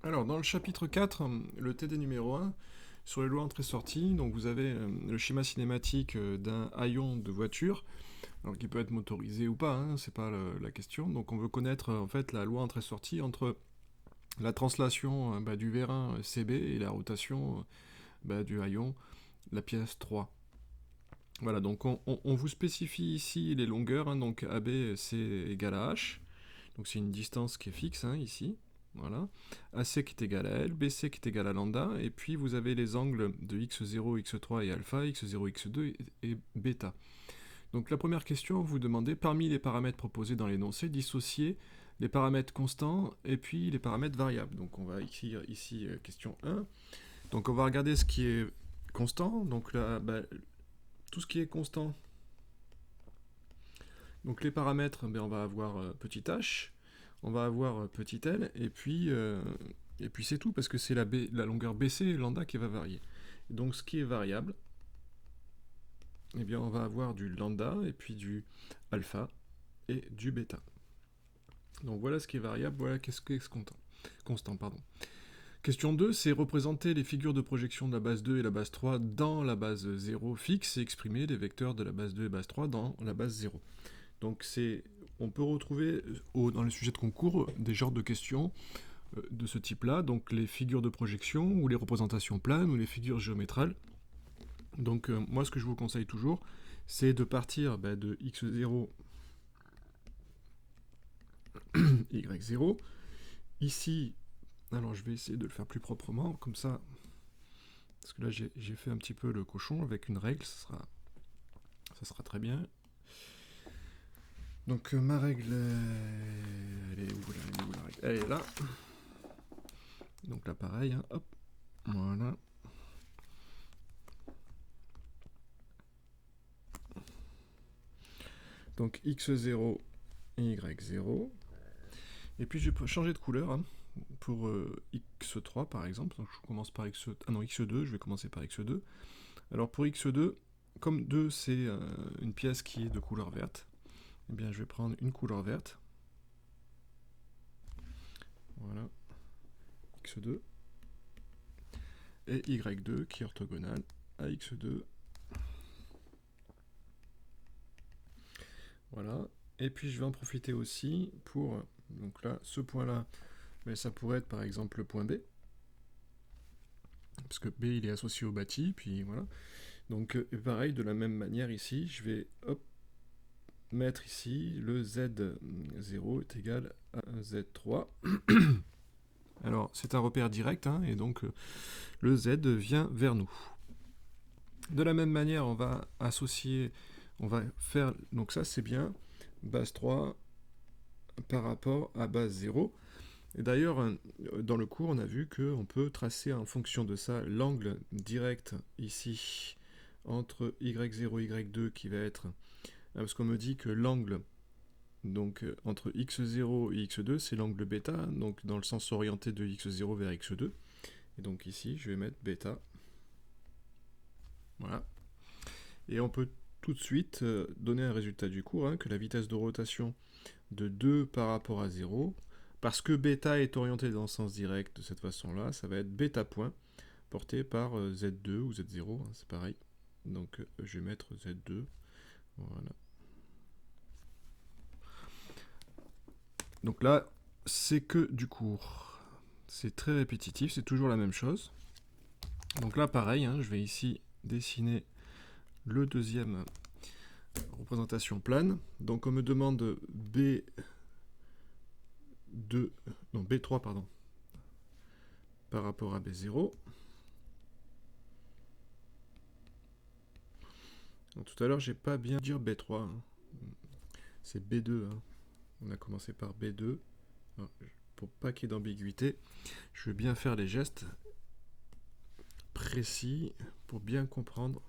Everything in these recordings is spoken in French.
Alors, dans le chapitre 4, le TD numéro 1, sur les lois entrée-sortie, donc vous avez le schéma cinématique d'un haillon de voiture, alors qui peut être motorisé ou pas, hein, c'est pas la question. Donc on veut connaître en fait la loi entrée-sortie entre la translation du vérin CB et la rotation du haillon, la pièce 3. Voilà, donc on vous spécifie ici les longueurs, hein, donc AB c'est égal à H, donc c'est une distance qui est fixe ici. Voilà. AC qui est égal à L, BC qui est égal à lambda, et puis vous avez les angles de x0, x3 et alpha, x0, x2 et bêta. Donc la première question, vous demandez, parmi les paramètres proposés dans l'énoncé, dissocier les paramètres constants et puis les paramètres variables. Donc on va écrire ici question 1. Donc on va regarder ce qui est constant, donc là, tout ce qui est constant. Donc les paramètres, on va avoir petit h, on va avoir petit l, et puis c'est tout, parce que c'est la longueur BC lambda qui va varier. Donc ce qui est variable, on va avoir du lambda, et puis du alpha, et du bêta. Donc voilà ce qui est variable, voilà qu'est-ce qui est constant. Question 2, c'est représenter les figures de projection de la base 2 et la base 3 dans la base 0 fixe et exprimer les vecteurs de la base 2 et base 3 dans la base 0. Donc on peut retrouver dans les sujets de concours des genres de questions de ce type-là, donc les figures de projection ou les représentations planes ou les figures géométrales. Donc moi ce que je vous conseille toujours, c'est de partir de x0, y0. Ici, alors je vais essayer de le faire plus proprement, comme ça, parce que là j'ai fait un petit peu le cochon avec une règle, ça sera très bien. Donc ma règle, elle est où la règle ? Elle est là. Donc là pareil, hop, voilà. Donc x0, y0. Et puis je peux changer de couleur pour x3 par exemple. Donc je commence par x2, je vais commencer par x2. Alors pour x2, comme 2 c'est une pièce qui est de couleur verte, je vais prendre une couleur verte. Voilà, x2. Et y2 qui est orthogonal à x2. Voilà. Et puis je vais en profiter aussi pour, donc là, ce point-là, ça pourrait être par exemple le point B, parce que B il est associé au bâti, puis voilà. Donc pareil, de la même manière ici, je vais mettre ici le Z0 est égal à Z3. Alors c'est un repère direct, et donc le Z vient vers nous. De la même manière, on va associer, on va faire, donc ça c'est bien, base 3 par rapport à base 0. Et d'ailleurs, dans le cours, on a vu qu'on peut tracer en fonction de ça l'angle direct ici entre y0 et y2 qui va être... Parce qu'on me dit que l'angle donc entre x0 et x2, c'est l'angle bêta, donc dans le sens orienté de x0 vers x2. Et donc ici, je vais mettre bêta. Voilà. Et on peut tout de suite donner un résultat du cours, que la vitesse de rotation de 2 par rapport à 0, parce que bêta est orienté dans le sens direct de cette façon-là, ça va être bêta point, porté par Z2 ou Z0, c'est pareil. Donc je vais mettre Z2, voilà. Donc là, c'est que du cours. C'est très répétitif, c'est toujours la même chose. Donc là, pareil, je vais ici dessiner le deuxième représentation plane. Donc on me demande B3 pardon, par rapport à B0. Donc, tout à l'heure, j'ai pas bien dire B3. C'est B2. On a commencé par B2. Alors, pour pas qu'il y ait d'ambiguïté, je vais bien faire les gestes précis pour bien comprendre.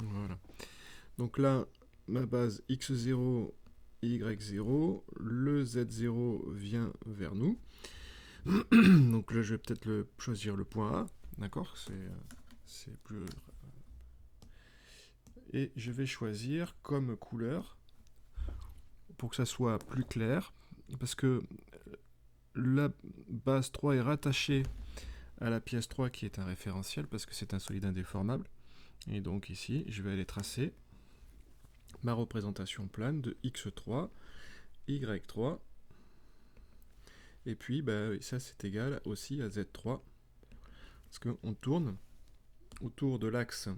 Voilà. Donc là, ma base x0, y0, le z0 vient vers nous. Donc là, je vais peut-être choisir le point A, d'accord, c'est plus... Et je vais choisir comme couleur, pour que ça soit plus clair, parce que base 3 est rattachée à la pièce 3 qui est un référentiel parce que c'est un solide indéformable. Et donc ici, je vais aller tracer ma représentation plane de x3, y3, et puis ça c'est égal aussi à z3, parce qu'on tourne autour de l'axe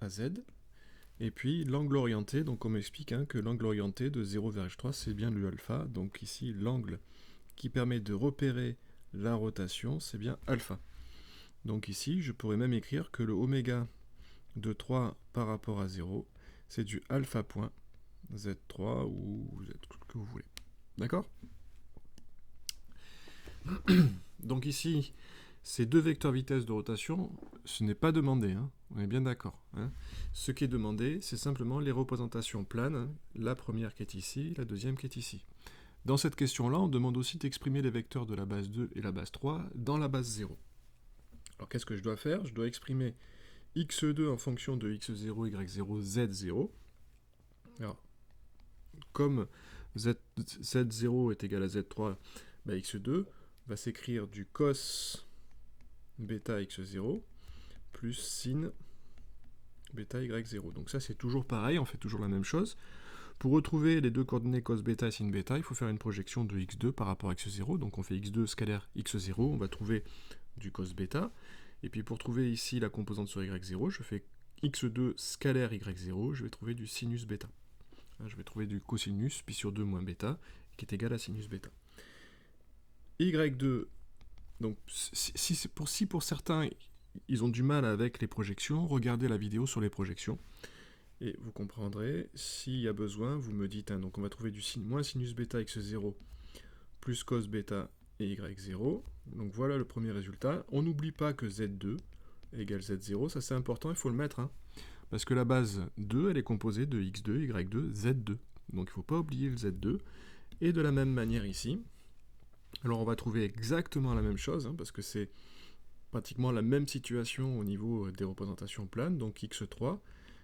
AZ, et puis l'angle orienté, donc on m'explique que l'angle orienté de 0,3 c'est bien le alpha, donc ici l'angle qui permet de repérer la rotation c'est bien alpha. Donc ici je pourrais même écrire que le oméga de 3 par rapport à 0 c'est du alpha point Z3 ou Z que vous voulez. D'accord? Donc ici, ces deux vecteurs vitesse de rotation, ce n'est pas demandé, on est bien d'accord. Ce qui est demandé, c'est simplement les représentations planes, la première qui est ici, la deuxième qui est ici. Dans cette question-là, on demande aussi d'exprimer les vecteurs de la base 2 et la base 3 dans la base 0. Alors qu'est-ce que je dois faire? Je dois exprimer x2 en fonction de x0, y0, z0. Alors, comme z0 est égal à z3, x2 va s'écrire du cos bêta x0 plus sin bêta y0. Donc ça c'est toujours pareil, on fait toujours la même chose. Pour retrouver les deux coordonnées cos bêta et sin bêta, il faut faire une projection de x2 par rapport à x0. Donc on fait x2 scalaire x0, on va trouver du cos bêta. Et puis pour trouver ici la composante sur y0, je fais x2 scalaire y0, je vais trouver du sinus bêta. Je vais trouver du cosinus, pi sur 2 moins bêta, qui est égal à sinus bêta. Y2, donc si pour certains, ils ont du mal avec les projections, regardez la vidéo sur les projections, et vous comprendrez, s'il y a besoin, vous me dites, donc on va trouver du moins sinus bêta x0 plus cos bêta et y0, donc voilà le premier résultat. On n'oublie pas que z2 égale z0, ça c'est important, il faut le mettre, parce que la base 2, elle est composée de x2, y2, z2. Donc il ne faut pas oublier le z2. Et de la même manière ici, alors on va trouver exactement la même chose, parce que c'est pratiquement la même situation au niveau des représentations planes. Donc x3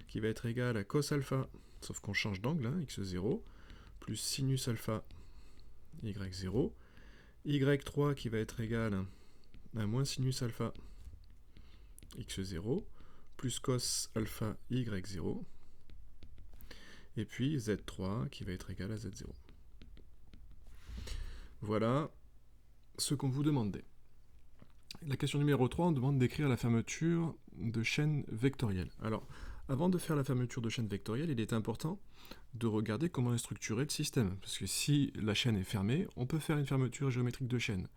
qui va être égal à cos alpha, sauf qu'on change d'angle, x0, plus sinus alpha, y0. y3 qui va être égal à moins sinus alpha, x0. Plus cos alpha y0, et puis z3 qui va être égal à z0. Voilà ce qu'on vous demandait. La question numéro 3, on demande d'écrire la fermeture de chaîne vectorielle. Alors, avant de faire la fermeture de chaîne vectorielle, il est important de regarder comment est structuré le système. Parce que si la chaîne est fermée, on peut faire une fermeture géométrique de chaîne.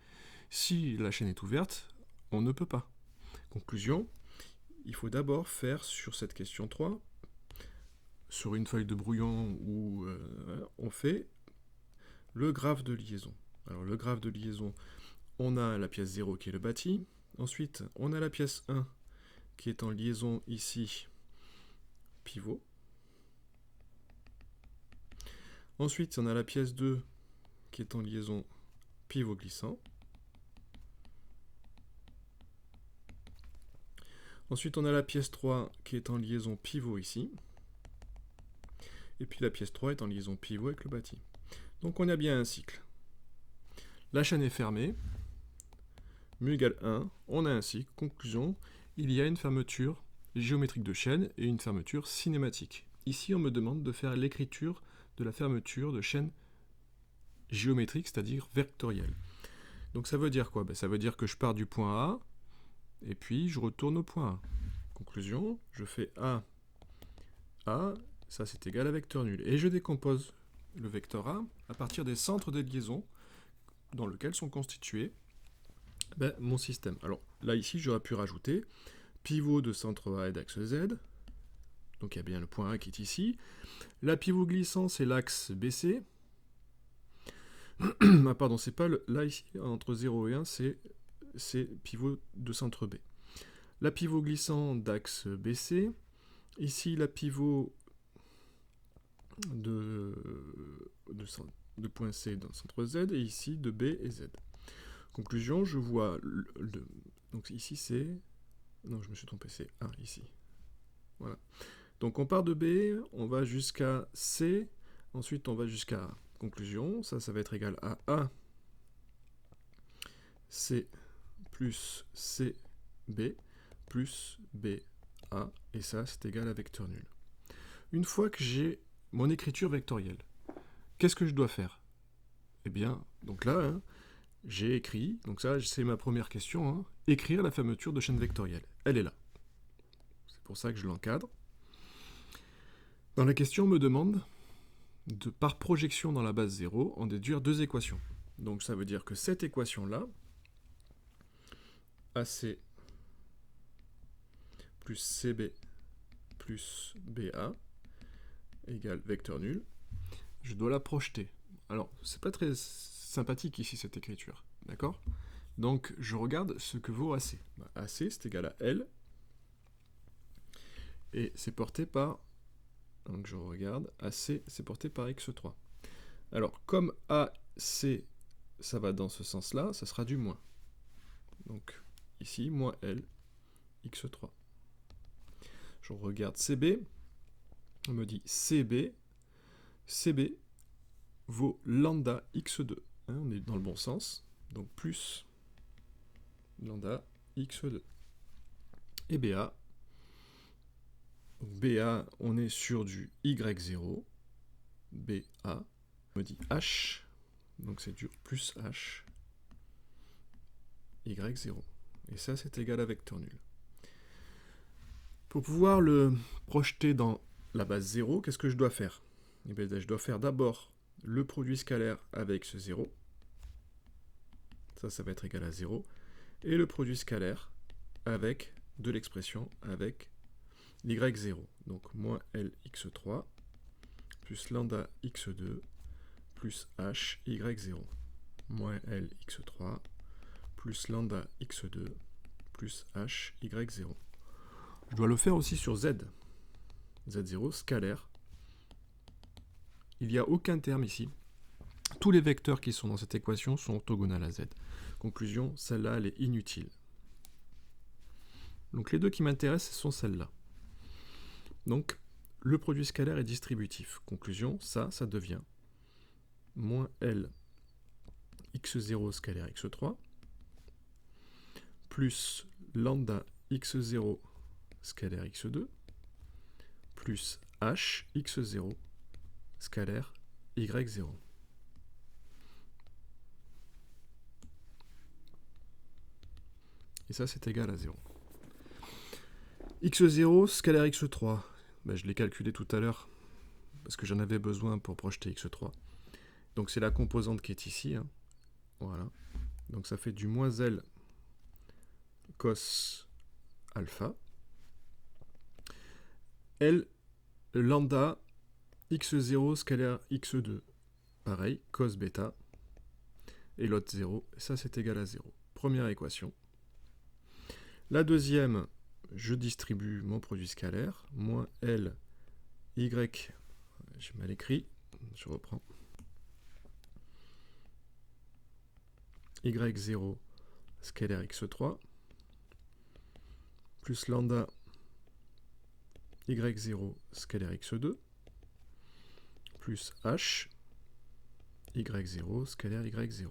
Si la chaîne est ouverte, on ne peut pas. Conclusion, il faut d'abord faire sur cette question 3, sur une feuille de brouillon où on fait le graphe de liaison. Alors le graphe de liaison, on a la pièce 0 qui est le bâti, ensuite on a la pièce 1 qui est en liaison ici, pivot. Ensuite on a la pièce 2 qui est en liaison pivot glissant. Ensuite, on a la pièce 3 qui est en liaison pivot ici. Et puis la pièce 3 est en liaison pivot avec le bâti. Donc on a bien un cycle. La chaîne est fermée. Mu égale 1. On a un cycle. Conclusion, il y a une fermeture géométrique de chaîne et une fermeture cinématique. Ici, on me demande de faire l'écriture de la fermeture de chaîne géométrique, c'est-à-dire vectorielle. Donc ça veut dire quoi? Ça veut dire que je pars du point A, et puis je retourne au point A. Conclusion, je fais A, ça c'est égal à vecteur nul. Et je décompose le vecteur A à partir des centres de liaison dans lesquels sont constitués mon système. Alors là ici j'aurais pu rajouter pivot de centre A et d'axe Z, donc il y a bien le point A qui est ici. La pivot glissant c'est l'axe BC. Ah pardon, c'est pas là ici, entre 0 et 1, c'est pivot de centre B. La pivot glissant d'axe BC, ici la pivot de point C dans le centre Z, et ici de B et Z. Conclusion, je vois donc ici c'est... Non, je me suis trompé, c'est A ici. Voilà. Donc on part de B, on va jusqu'à C, ensuite on va jusqu'à A. Conclusion, ça va être égal à A C plus CB plus BA, et ça c'est égal à vecteur nul. Une fois que j'ai mon écriture vectorielle, qu'est-ce que je dois faire? Eh bien, donc là, hein, j'ai écrit, donc ça c'est ma première question, hein, écrire la fermeture de chaîne vectorielle. Elle est là. C'est pour ça que je l'encadre. Dans la question, on me demande de, par projection dans la base 0, en déduire deux équations. Donc ça veut dire que cette équation-là, AC plus CB plus BA égale vecteur nul, je dois la projeter. Alors, c'est pas très sympathique ici cette écriture, d'accord? Donc, je regarde ce que vaut AC. AC, c'est égal à L, et c'est porté par, donc je regarde, AC, c'est porté par x3. Alors, comme AC, ça va dans ce sens-là, ça sera du moins. Donc, ici, moins L, x3. Je regarde CB, on me dit CB vaut lambda x2. Hein, on est dans le bon sens, donc plus lambda x2. Et BA, donc BA, on est sur du y0, BA, on me dit H, donc c'est du plus H, y0. Et ça, c'est égal à vecteur nul. Pour pouvoir le projeter dans la base 0, qu'est-ce que je dois faire? Eh bien, je dois faire d'abord le produit scalaire avec ce 0. Ça va être égal à 0. Et le produit scalaire avec de l'expression avec y0. Donc moins Lx3 plus lambda x2 plus h y0. Moins Lx3 plus lambda x2 plus h y0. Je dois le faire aussi sur z. z0 scalaire. Il n'y a aucun terme ici. Tous les vecteurs qui sont dans cette équation sont orthogonales à z. Conclusion, celle-là, elle est inutile. Donc les deux qui m'intéressent sont celles-là. Donc, le produit scalaire est distributif. Conclusion, ça devient moins L x0 scalaire x3 plus lambda x0 scalaire x2 plus h x0 scalaire y0. Et ça, c'est égal à 0. x0 scalaire x3, ben, je l'ai calculé tout à l'heure, parce que j'en avais besoin pour projeter x3. Donc c'est la composante qui est ici. Hein. Voilà. Donc ça fait du moins L cos alpha. L lambda x0 scalaire x2. Pareil, cos bêta. Et l'autre 0. Ça, c'est égal à 0. Première équation. La deuxième, je distribue mon produit scalaire. Moins L y, j'ai mal écrit, je reprends. y0 scalaire x3 plus lambda y0 scalaire x2 plus h y0 scalaire y0.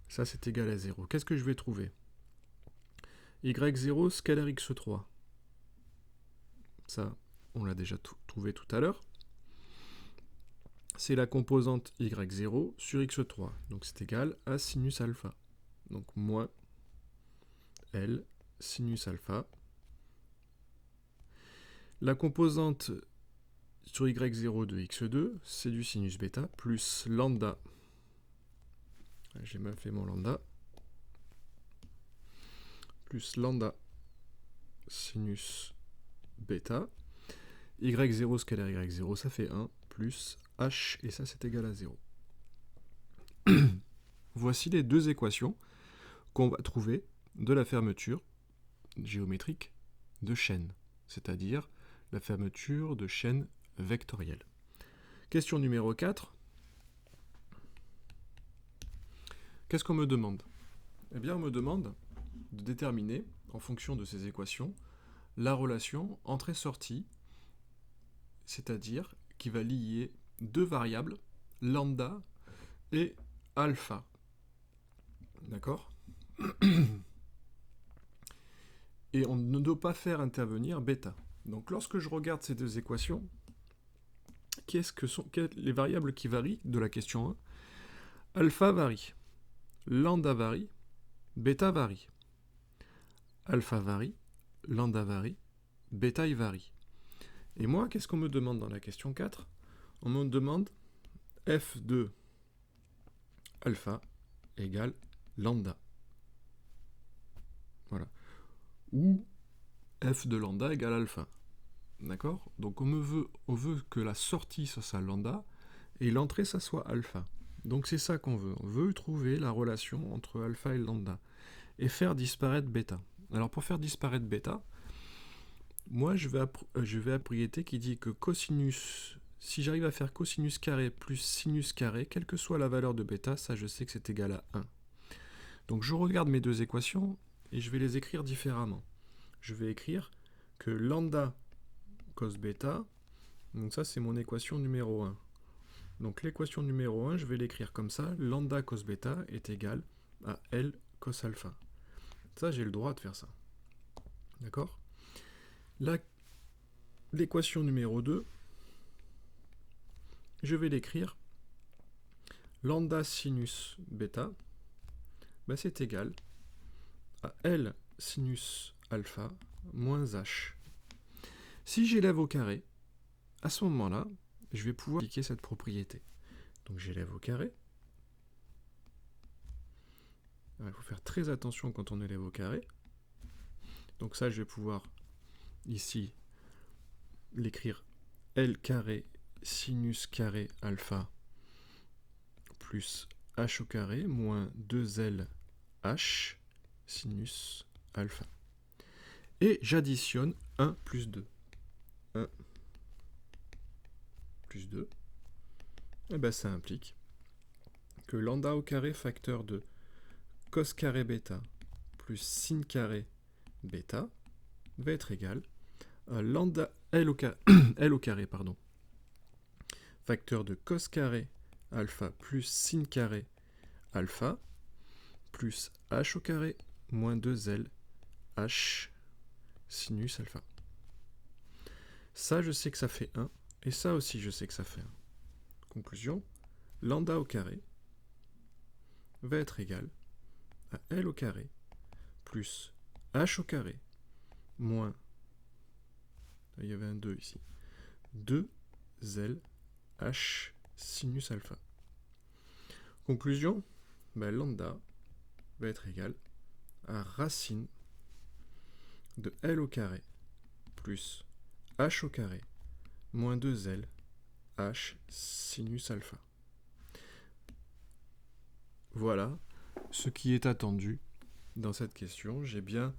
Ça, c'est égal à 0. Qu'est-ce que je vais trouver? y0 scalaire x3. Ça, on l'a déjà trouvé tout à l'heure. C'est la composante y0 sur x3. Donc c'est égal à sinus alpha. Donc moins L sinus alpha. La composante sur y0 de x2, c'est du sinus bêta, plus lambda. J'ai mal fait mon lambda. Plus lambda sinus bêta. y0 scalaire y0, ça fait 1, plus h, et ça c'est égal à 0. Voici les deux équations qu'on va trouver de la fermeture géométrique de chaîne, c'est-à-dire la fermeture de chaîne vectorielle. Question numéro 4. Qu'est-ce qu'on me demande? Eh bien, on me demande de déterminer, en fonction de ces équations, la relation entrée-sortie, c'est-à-dire qui va lier deux variables, lambda et alpha. D'accord? Et on ne doit pas faire intervenir bêta. Donc lorsque je regarde ces deux équations, quelles sont les variables qui varient de la question 1? Alpha varie, lambda varie, bêta varie. Alpha varie, lambda varie, bêta il varie. Et moi, qu'est-ce qu'on me demande dans la question 4? On me demande f de alpha égale lambda. Voilà. Ou f de lambda égale alpha. D'accord? Donc on veut que la sortie ça soit lambda et l'entrée ça soit alpha. Donc c'est ça qu'on veut. On veut trouver la relation entre alpha et lambda et faire disparaître bêta. Alors pour faire disparaître bêta, moi je vais à propriété qui dit que cosinus, si j'arrive à faire cosinus carré plus sinus carré, quelle que soit la valeur de bêta, ça je sais que c'est égal à 1. Donc je regarde mes deux équations et je vais les écrire différemment. Je vais écrire que lambda cos bêta, donc ça c'est mon équation numéro 1. Donc l'équation numéro 1, je vais l'écrire comme ça, lambda cos bêta est égal à L cos alpha. Ça j'ai le droit de faire ça. D'accord? L'équation numéro 2, je vais l'écrire lambda sinus bêta, ben c'est égal à L sinus alpha moins H. Si j'élève au carré, à ce moment-là, je vais pouvoir appliquer cette propriété. Donc j'élève au carré. Il faut faire très attention quand on élève au carré. Donc ça, je vais pouvoir ici l'écrire L carré sinus carré alpha plus H au carré moins 2L H sinus alpha. Et j'additionne 1 plus 2. 1 plus 2. Et ben ça implique que lambda au carré facteur de cos carré bêta plus sin carré bêta va être égal à lambda L au carré, pardon, facteur de cos carré alpha plus sin carré alpha plus H au carré moins 2L H sinus alpha. Ça, je sais que ça fait 1, et ça aussi, je sais que ça fait 1. Conclusion, lambda au carré va être égal à L au carré plus H au carré moins, il y avait un 2 ici, 2L H sinus alpha. Conclusion, lambda va être égal à racine de L au carré plus H au carré moins 2L H sinus alpha. Voilà ce qui est attendu dans cette question. J'ai bien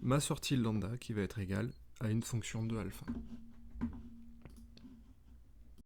ma sortie lambda qui va être égale à une fonction de alpha.